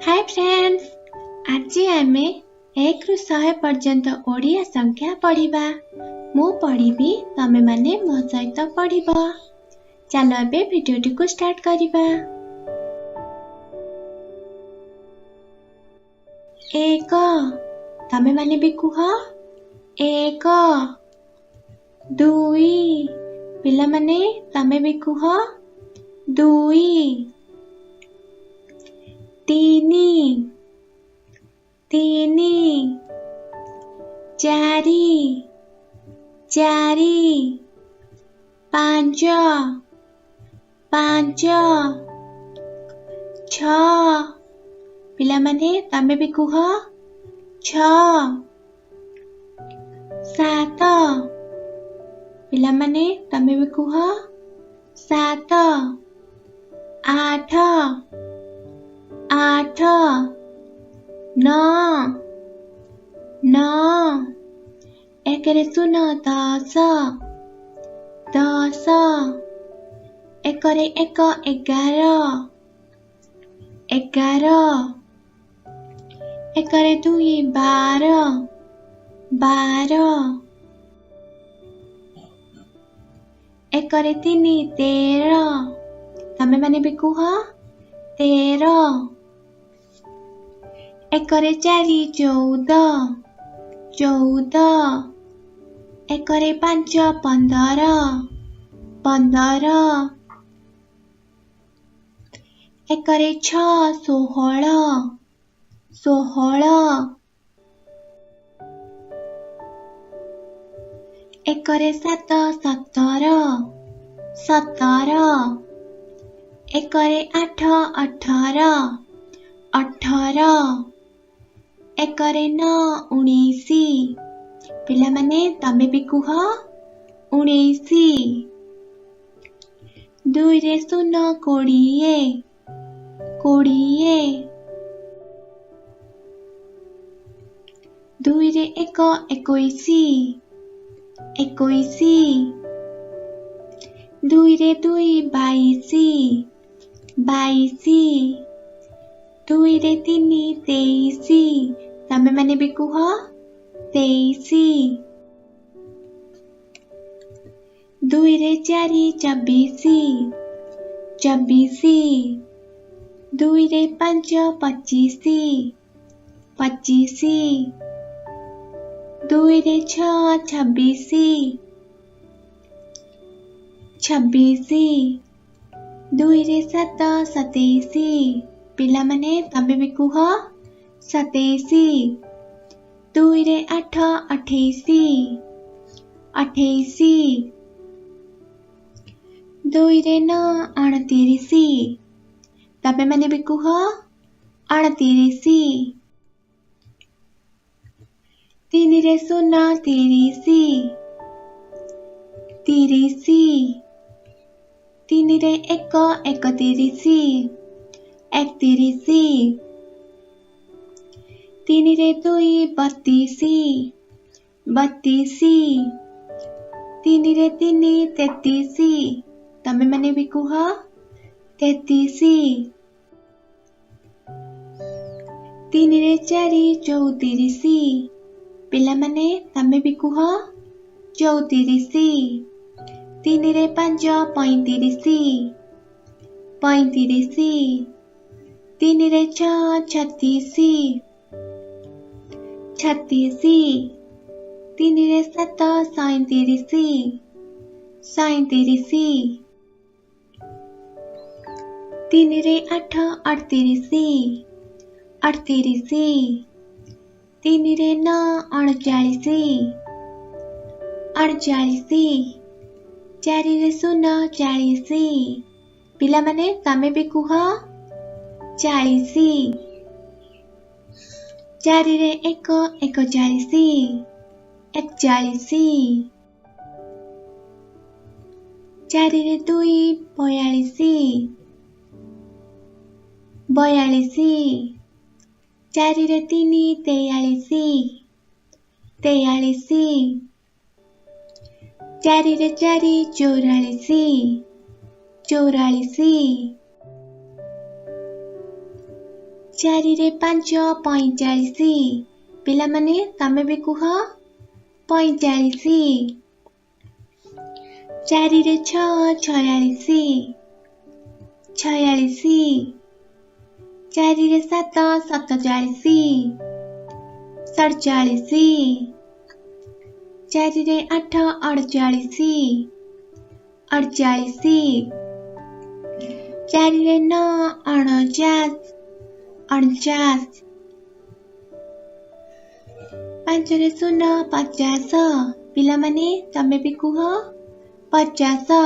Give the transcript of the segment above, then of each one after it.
Hi friends, आज आमे 1 ରୁ 100 पर्यंत ओडिया संख्या पढ़िबा। मु पढ़िबी, तमे माने मो सहित पढ़िबो। चलो एबे भिडियोटी को स्टार्ट करिबा। 1 तमे माने भी कुह 1 2 पिला माने तमे भी कुह 2 3 4 5 6 पिला माने तमे भी कुह 6 7 पिला माने तमे भी कुह 7 8 9 एकरे सुनो 10 एकरे 1 11 एकरे 2 12 एकरे 3 13 तमे माने भी कुह 13 एकरे 4 14 एकरे 5 15 एकरे 6 16 एकरे 7 17 एकरे 8 18 एकरे 9 19 पिला माने तमे भी कुह 19 2 रे 0 20 2 रे 1 21 2 रे 2 22 2 रे 3 23 तमे माने भी कुह 23 2 रे 4 24 2 रे 5 25 2 रे 6 26 2 रे 7 27 पिला माने तमे भी कुह 27 2 रे 8 28 2 रे 9 29 तमे माने भी कुह 38 3 रे 0 30 3 रे 1 31 3 रे 2 32 3 रे 3 33 तमे माने भी कुह 33 3 रे 4 34 पिला माने तमे भी कुह 34 3 रे 5 35 3 रे 6 36 3 रे 7 37 3 रे 8 38 3 रे 9 39 4 रे 0 40 पिला माने तमे भी कुह 40 4 रे 1 41 4 रे 2 42 4 रे 3 43 4 रे 4 44 ଚାରିରେ 5 45। ପିଲାମାନେ ତମେ ବି କୁହ 45। ଚାରିରେ 6 46। 46। ଚାରିରେ 7 47। 47। ଚାରିରେ 8 48। 48। ଚାରିରେ 9 49। 49। ପାଞ୍ଚରେ 0 50। ପିଲାମାନେ ତମେ ବି କୁହ 50।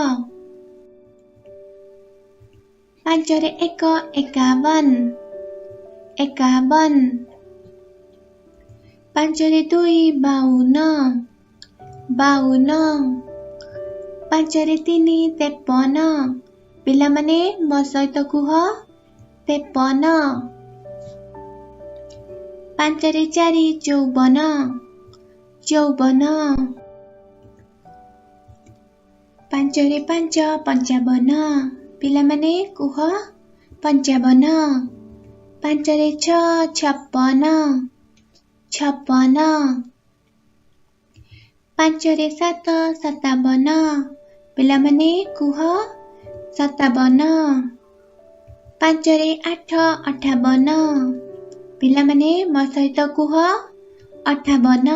ପାଞ୍ଚରେ 1 51। 51। ପାଞ୍ଚରେ 2 52। 52। ପାଞ୍ଚରେ 3 53। ପିଲାମାନେ ମୋ ସହିତ କୁହ 53। ପାଞ୍ଚରେ 4 54। 54। ପାଞ୍ଚରେ 5 55। ପିଲାମାନେ କୁହ 55। ପାଞ୍ଚରେ 6 56। 56। ପାଞ୍ଚରେ 7 57। ପିଲାମାନେ କୁହ 57। ପାଞ୍ଚରେ 8 58। ପିଲାମାନେ ମୋ ସହିତ କୁହ 58।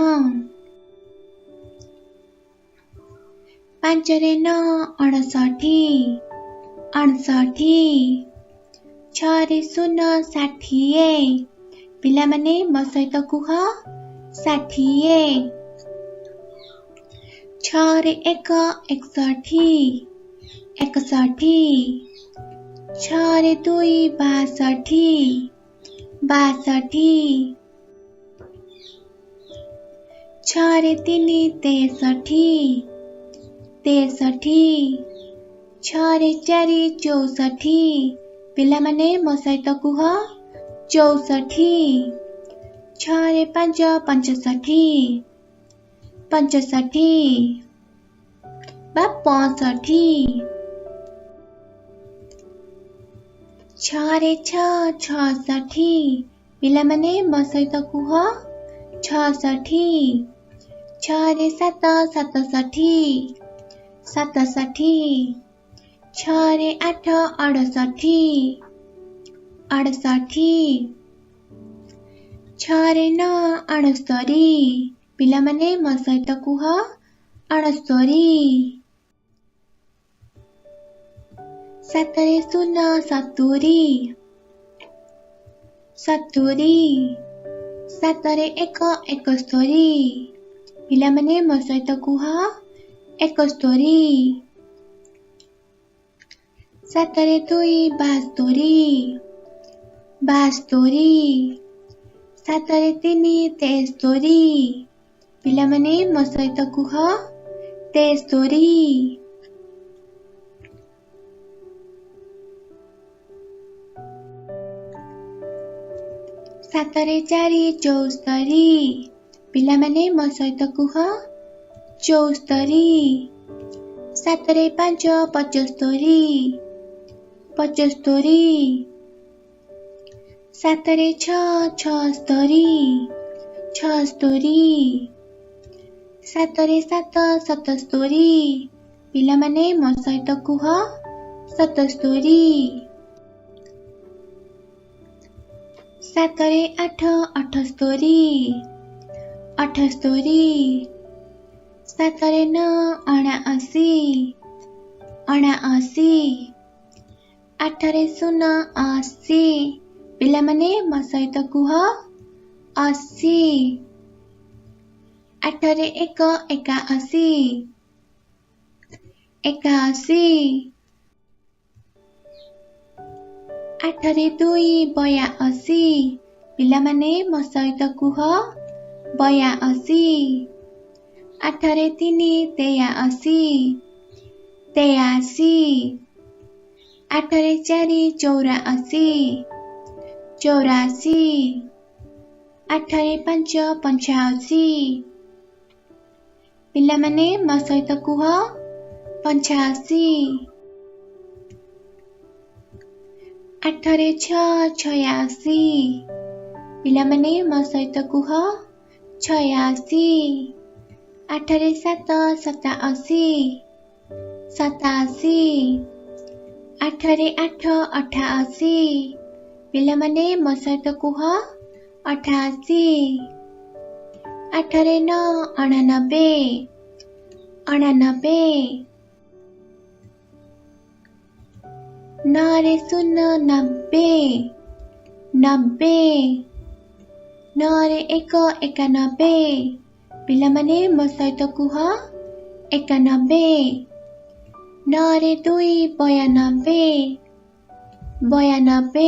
ପାଞ୍ଚରେ 9 59। 59। ଛଅରେ 0 60। ପିଲାମାନେ ମୋ ସହିତ କୁହ 60। ଛଅରେ 1 61। 61। ଛଅରେ 2 62। 62। ଛଅରେ 3 63। 63। ଛଅରେ 4 64। ପିଲାମାନେ ମୋ ସହିତ କୁହ 64। ଛଅରେ 5 65। 65 ବା 65। ଛଅରେ 6 66। ପିଲାମାନେ ମୋ ସହିତ କୁହ 66। ଛଅରେ 7 67। 67। ଛଅରେ 8 68। 68। ଛଅରେ 9 69। ପିଲାମାନେ ମୋ ସହିତ କୁହ 69। ସାତରେ 0 70। 70। ସାତରେ 1 71। ପିଲାମାନେ ମୋ ସହିତ କୁହ 71। ସାତରେ 2 72। 72। ସାତରେ 3 73। ପିଲାମାନେ ମୋ ସହିତ କୁହ 73। ସାତରେ 4 74। ପିଲାମାନେ ମୋ ସହିତ କୁହ 74। ସାତରେ 5 75। 75। ସାତରେ 6 76। 76। ସାତରେ 7 77। ପିଲାମାନେ ମୋ ସହିତ କୁହ 77। ସାତରେ 8 78। 78। ସାତରେ 9 79। 79। ଆଠରେ 0 80। ପିଲାମାନେ ମୋ ସହିତ କୁହ 80। ଆଠରେ 1 81। 81। ଆଠରେ 2 82। ପିଲାମାନେ ମୋ ସହିତ କୁହ 82। ଆଠରେ 3 83। 83। ଆଠରେ 4 84। 84। ଆଠରେ 5 85। ପିଲାମାନେ ମୋ ସହିତ କୁହ 85। ଆଠରେ ଛଅ 86। ପିଲାମାନେ ମୋ ସହିତ କୁହ 86। ଆଠରେ ସାତ 87। 87। ଆଠରେ ଆଠ 88। ପିଲାମାନେ ମୋ ସହିତ କୁହ 88। ଆଠରେ ନଅ 99। 99। ନଅରେ ଶୂନ 90। 90। ନଅରେ ଏକ 91। ପିଲାମାନେ ମୋ ସହିତ କୁହ 91। ନଅରେ ଦୁଇ 92। 92।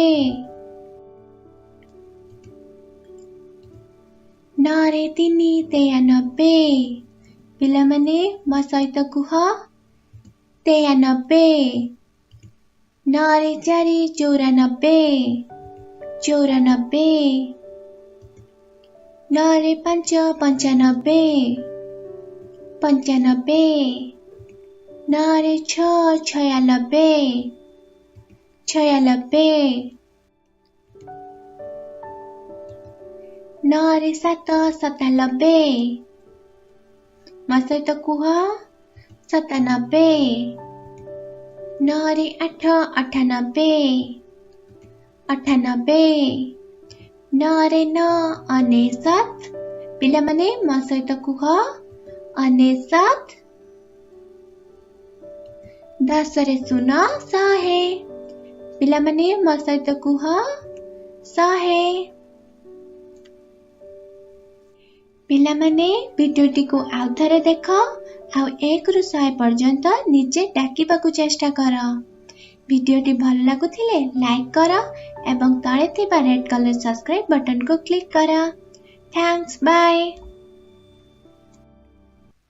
ନଅରେ ତିନି 93। ପିଲାମାନେ ମୋ ସହିତ କୁହ 93। ନଅରେ ଚାରି 94। 94। ନଅରେ ପାଞ୍ଚ 95। 95। ନଅରେ ଛଅ 96। 96। ନଅରେ ସାତ 97। ମୋ ସହିତ କୁହ 97। ନଅରେ ଆଠ 98। 98। ନଅରେ ନଅ 99। ପିଲାମାନେ ମୋ ସହିତ କୁହ 99। ଦଶରେ ଶୂନ 100। ପିଲାମାନେ ମୋ ସହିତ କୁହ 100। ପିଲାମାନେ ଭିଡିଓଟିକୁ ଆଉ ଥରେ ଦେଖ ଆଉ 1ରୁ 100 ପର୍ଯ୍ୟନ୍ତ ନିଜେ ଡାକିବାକୁ ଚେଷ୍ଟା କର। ଭିଡିଓଟି ଭଲ ଲାଗୁଥିଲେ ଲାଇକ୍ କର ଏବଂ ତଳେ ଥିବା ରେଡ୍ କଲର୍ ସବସ୍କ୍ରାଇବ୍ ବଟନକୁ କ୍ଲିକ୍ କର। Thanks bye.